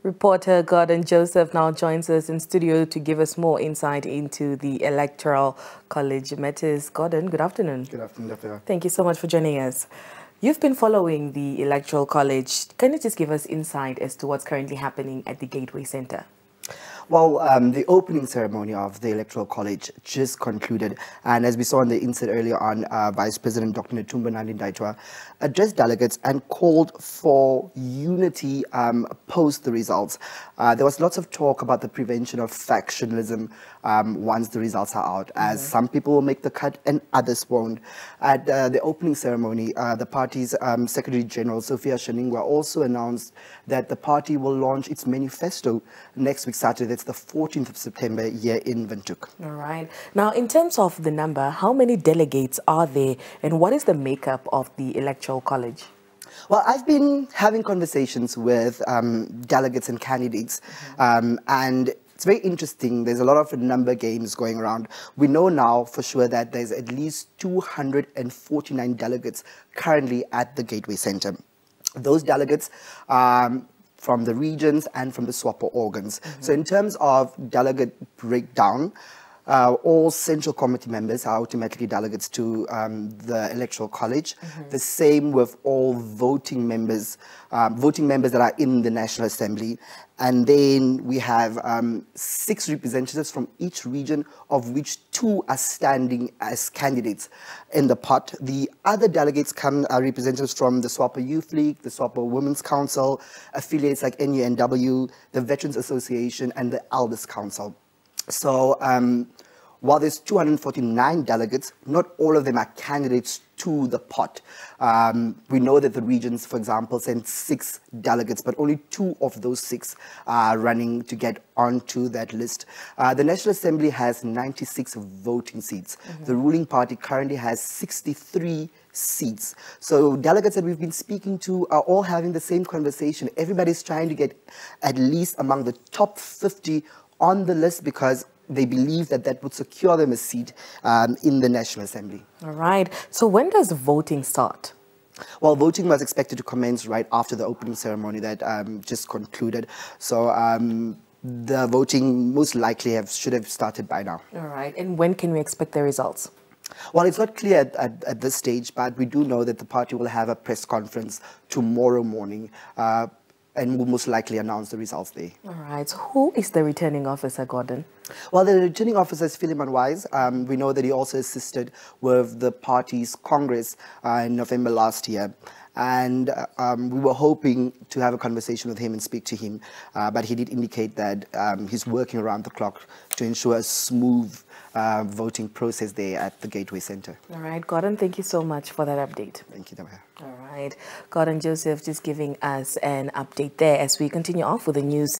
Reporter Gordon Joseph now joins us in studio to give us more insight into the Electoral College matters. Gordon, good afternoon. Good afternoon, Dr. Thank you so much for joining us. You've been following the Electoral College. Can you just give us insight as to what's currently happening at the Gateway Center? Well, the opening ceremony of the Electoral College just concluded, and as we saw in the insert earlier on, Vice President Dr. Netumbo Nandi-Ndaitwah addressed delegates and called for unity post the results. There was lots of talk about the prevention of factionalism once the results are out, as some people will make the cut and others won't. At the opening ceremony, the party's Secretary General, Sophia Shaningwa, also announced that the party will launch its manifesto next week, Saturday. It's the 14th of September here in Windhoek. All right. Now, in terms of the number, how many delegates are there and what is the makeup of the Electoral College? Well, I've been having conversations with delegates and candidates, and it's very interesting. There's a lot of number games going around. We know now for sure that there's at least 249 delegates currently at the Gateway Center. Those delegates from the regions and from the Swapo organs. So in terms of delegate breakdown, all Central Committee members are automatically delegates to the Electoral College. The same with all voting members that are in the National Assembly. And then we have 6 representatives from each region, of which 2 are standing as candidates in the pot. The other delegates are representatives from the Swapo Youth League, the Swapo Women's Council, affiliates like NUNW, the Veterans Association, and the Elders Council. So while there's 249 delegates, not all of them are candidates to the pot. We know that the regions, for example, sent 6 delegates, but only 2 of those 6 are running to get onto that list. The National Assembly has 96 voting seats. The ruling party currently has 63 seats. So delegates that we've been speaking to are all having the same conversation. Everybody's trying to get at least among the top 50 on the list because they believe that that would secure them a seat in the National Assembly. All right. So when does voting start? Well, voting was expected to commence right after the opening ceremony that just concluded. So the voting most likely should have started by now. All right. And when can we expect the results? Well, it's not clear at this stage, but we do know that the party will have a press conference tomorrow morning and will most likely announce the results there. All right. So who is the returning officer, Gordon? Well, the returning officer is Philemon Wise. We know that he also assisted with the party's Congress in November last year. And we were hoping to have a conversation with him and speak to him. But he did indicate that he's working around the clock to ensure a smooth voting process there at the Gateway Center. All right, Gordon, thank you so much for that update. Thank you, Damaya. All right, Gordon Joseph just giving us an update there as we continue off with the news.